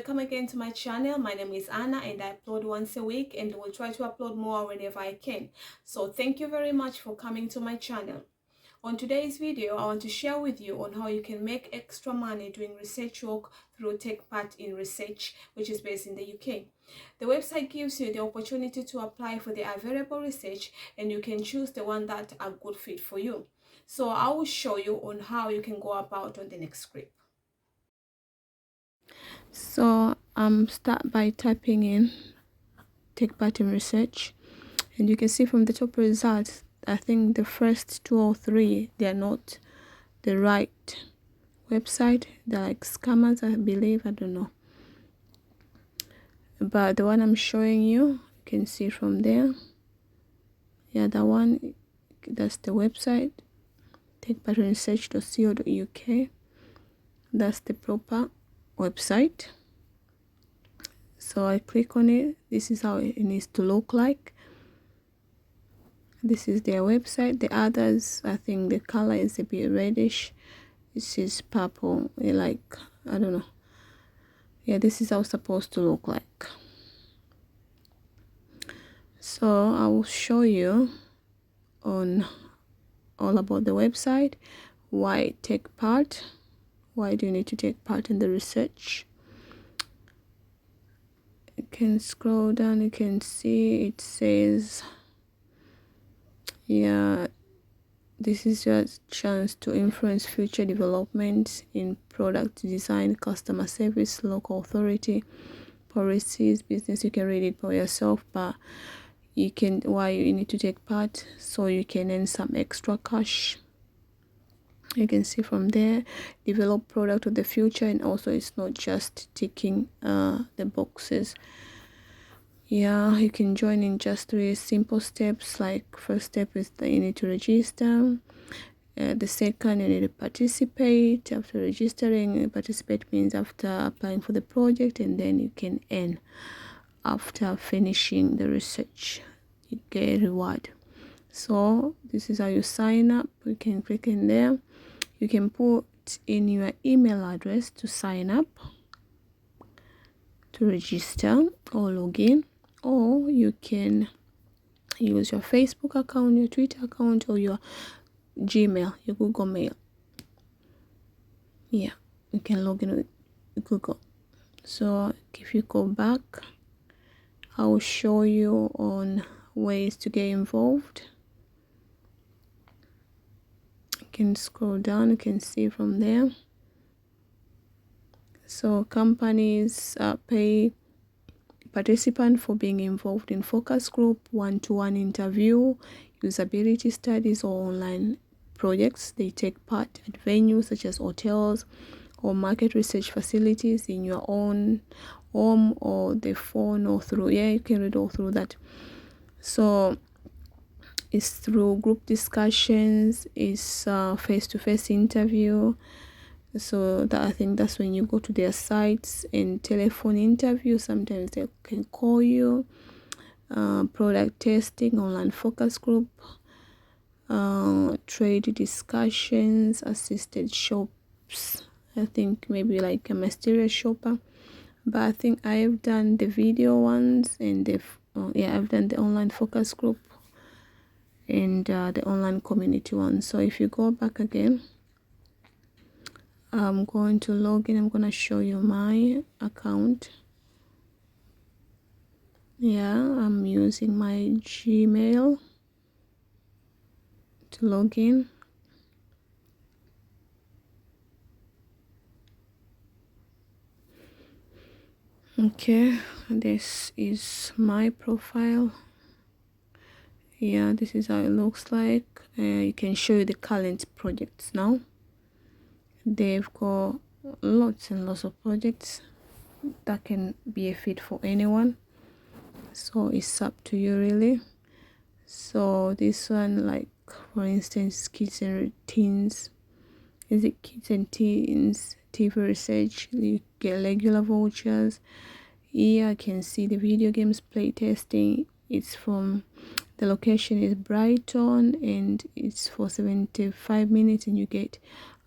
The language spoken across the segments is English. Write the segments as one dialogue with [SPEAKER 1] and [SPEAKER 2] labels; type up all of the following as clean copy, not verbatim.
[SPEAKER 1] welcome again to my channel. My name is Anna and I upload once a week and will try to upload more whenever I can. So thank you very much for coming to my channel. On today's video, I want to share with you on how you can make extra money doing research work through Take Part in Research, which is based in the UK. The website gives you the opportunity to apply for the available research and you can choose the one that are good fit for you. So I will show you on how you can go about on the next script. So start by typing in Take Part in Research, and you can see from the top results, I think the first 2 or 3, they are not the right website. They're like scammers, I believe. I don't know, but the one I'm showing you can see from there. Yeah, that one, that's the website, takepartinresearch.co.uk. That's the proper website. So I click on it. This is how it needs to look like. This is their website. The others, I think the color is a bit reddish. This is purple, like, I don't know. Yeah, this is how it's supposed to look like. So I will show you on all about the website. Why take part? Why do you need to take part in the research? You can scroll down, you can see it says, yeah, this is your chance to influence future developments in product design, customer service, local authority, policies, business. You can read it by yourself, but you can, why you need to take part, so you can earn some extra cash. You can see from there, develop product of the future, and also it's not just ticking the boxes. Yeah, you can join in just 3 simple steps. Like, first step is that you need to register. The second, you need to participate. After registering, participate means after applying for the project, and then you can earn after finishing the research. You get a reward. So this is how you sign up. You can click in there. You can put in your email address to sign up, to register or log in, or you can use your Facebook account, your Twitter account, or your Gmail, your Google Mail. Yeah, you can log in with Google. So if you go back, I will show you on ways to get involved. You can scroll down, you can see from there. So companies pay participant for being involved in focus group, one-to-one interview, usability studies, or online projects. They take part at venues such as hotels or market research facilities, in your own home or the phone, or through, yeah, you can read all through that. So it's through group discussions, it's face-to-face interview. So that, I think that's when you go to their sites, and telephone interview. Sometimes they can call you. Product testing, online focus group, trade discussions, assisted shops. I think maybe like a mysterious shopper, but I think I've done the video ones, and the I've done the online focus group and the online community one. So if you go back again, I'm going to log in. I'm going to show you my account. Yeah, I'm using my Gmail to log in. Okay, this is my profile. Yeah, this is how it looks like. You can show you the current projects now. They've got lots and lots of projects that can be a fit for anyone, so it's up to you really. So this one, like for instance, kids and teens, is it kids and teens TV research? You get regular vouchers. Here I can see the video games play testing. It's from, the location is Brighton, and it's for 75 minutes, and you get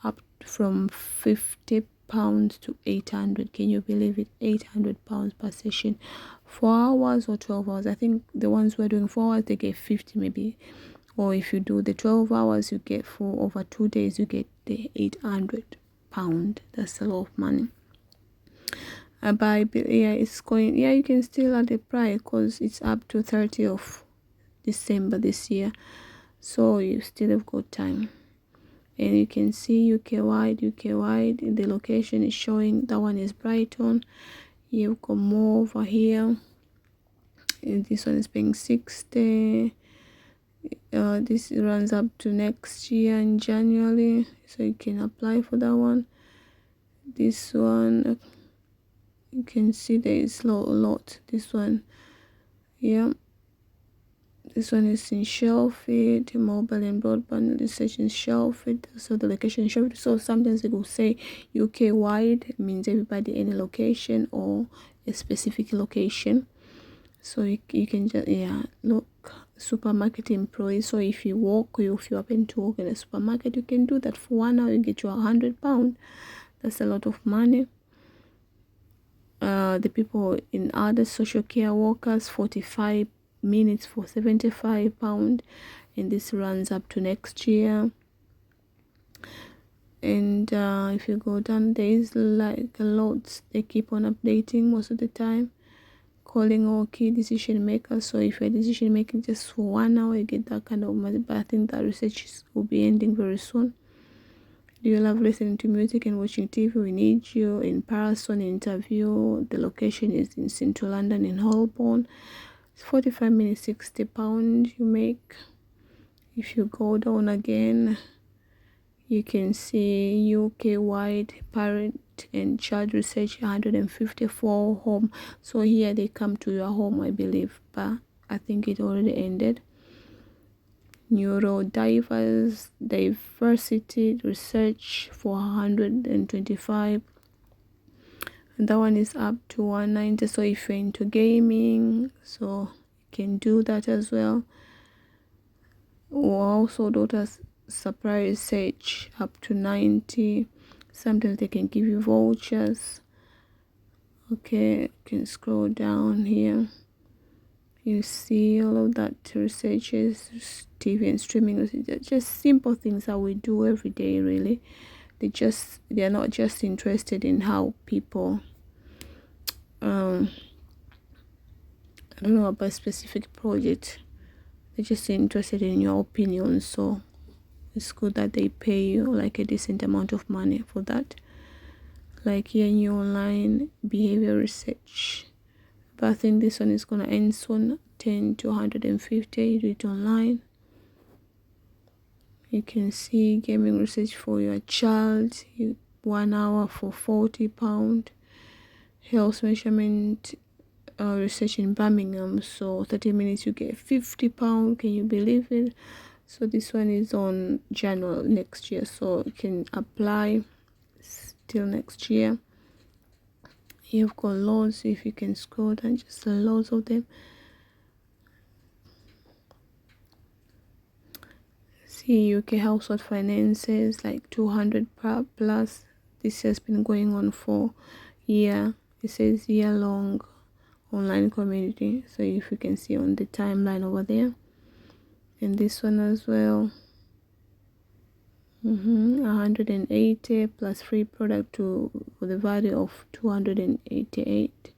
[SPEAKER 1] up from 50 pounds to 800. Can you believe it? 800 pounds per session, 4 hours or 12 hours. I think the ones who are doing 4 hours, they get 50 maybe, or if you do the 12 hours, you get, for over 2 days, you get the 800 pound. That's a lot of money. But yeah, it's going, yeah, you can still add the price because it's up to 30th of December this year, so you still have got time. And you can see UK wide, the location is showing. That one is Brighton. You've got more over here, and this one is paying 60. This runs up to next year in January, so you can apply for that one. This one, you can see there is a lot. This one, yeah, this one is in Sheffield. Mobile and broadband research in Sheffield, so the location in Sheffield. So sometimes they will say UK wide, means everybody, any location or a specific location. So you can just, yeah, look, supermarket employees. So if you happen to work in a supermarket, you can do that for 1 hour. You get you £100. That's a lot of money. The people in other social care workers, 45 minutes for £75, and this runs up to next year. And if you go down, there is like a lot. They keep on updating most of the time, calling all key decision makers. So if you're decision making just for 1 hour, you get that kind of money. But I think that research will be ending very soon. Do you love listening to music and watching TV? We need you in person interview. The location is in Central London in Holborn. It's 45 minutes, £60 you make. If you go down again, you can see UK wide parent and child research, 154 home. So here they come to your home, I believe, but I think it already ended. Diversity research for 125, and that one is up to 190. So if you're into gaming, so you can do that as well. Or also daughters supply research up to 90. Sometimes they can give you vouchers. Okay, you can scroll down here. You see all of that researches, TV and streaming. Just simple things that we do every day, really. They're not just interested in how people I don't know about a specific project. They're just interested in your opinion. So it's good that they pay you like a decent amount of money for that. Like here, new online behavior research. But I think this one is gonna end soon. 10 to 150. You do it online. You can see gaming research for your child. 1 hour for £40. Health measurement research in Birmingham. So 30 minutes you get £50. Can you believe it? So this one is on January next year. So you can apply till next year. You've got loads. If you can scroll down, just loads of them. See UK household finances, like 200 plus. This has been going on for year. It says year-long online community. So if you can see on the timeline over there, and this one as well. 180 plus free product for the value of 288.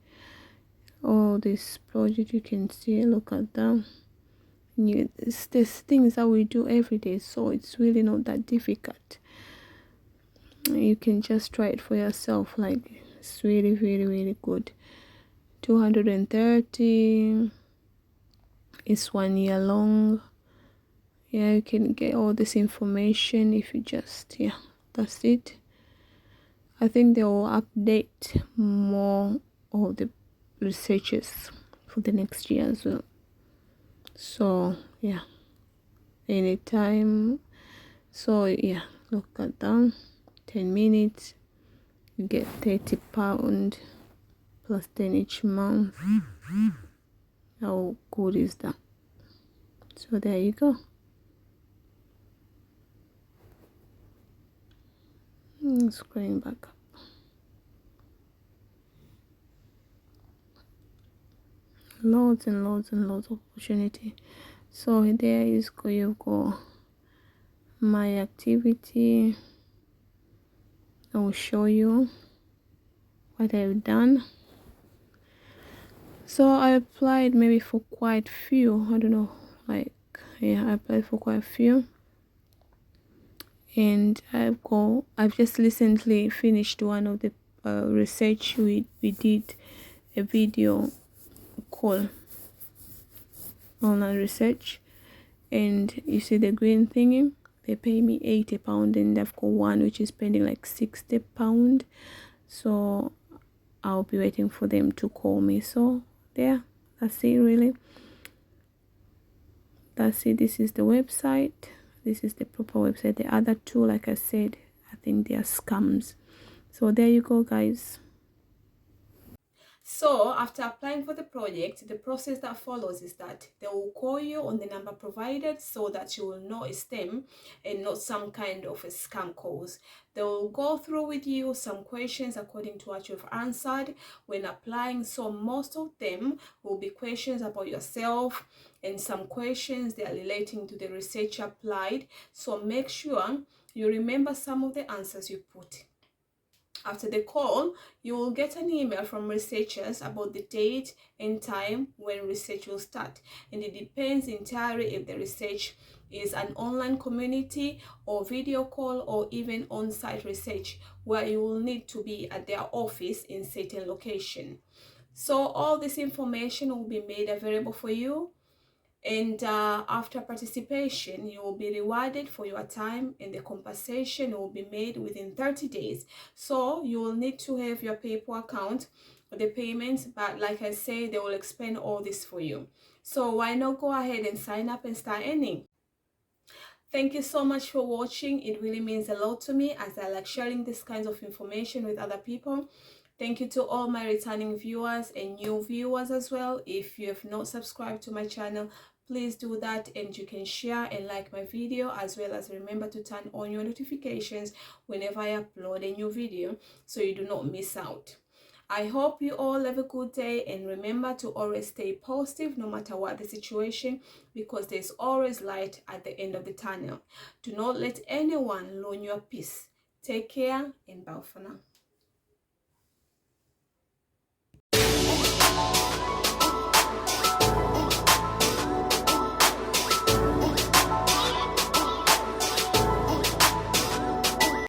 [SPEAKER 1] All this project you can see. Look at them. There's things that we do every day, so it's really not that difficult. You can just try it for yourself. Like, it's really, really, really good. 230 is 1 year long. Yeah, you can get all this information if you just, yeah, that's it. I think they will update more of the researches for the next year as well. So yeah, anytime. So yeah, look at that. 10 minutes, you get £30 plus 10 each month. How good is that? So there you go. Scrolling back up. loads and loads and loads of opportunity. So there is go, you go my activity. I will show you what I've done. So I applied maybe for quite few, I don't know, like, yeah, I applied for quite a few, and I've just recently finished one of the research. We did a video call online research, and you see the green thingy, they pay me £80, and I've got one which is pending like £60. So I'll be waiting for them to call me. So there, that's it really. That's it. This is the website. This is the proper website. The other two, like I said, I think they are scams. So there you go, guys. So after applying for the project, the process that follows is that they will call you on the number provided so that you will know it's them and not some kind of a scam calls. They will go through with you some questions according to what you've answered when applying. So most of them will be questions about yourself, and some questions they are relating to the research applied. So make sure you remember some of the answers you put. After the call, you will get an email from researchers about the date and time when research will start. And it depends entirely if the research is an online community or video call or even on-site research where you will need to be at their office in certain location. So all this information will be made available for you, and after participation you will be rewarded for your time, and the compensation will be made within 30 days. So you will need to have your PayPal account for the payments, but like I say, they will explain all this for you. So why not go ahead and sign up and start earning? Thank you so much for watching. It really means a lot to me, as I like sharing this kinds of information with other people. Thank you to all my returning viewers and new viewers as well. If you have not subscribed to my channel, please do that, and you can share and like my video, as well as remember to turn on your notifications whenever I upload a new video so you do not miss out. I hope you all have a good day, and remember to always stay positive no matter what the situation, because there's always light at the end of the tunnel. Do not let anyone ruin your peace. Take care and bye for now.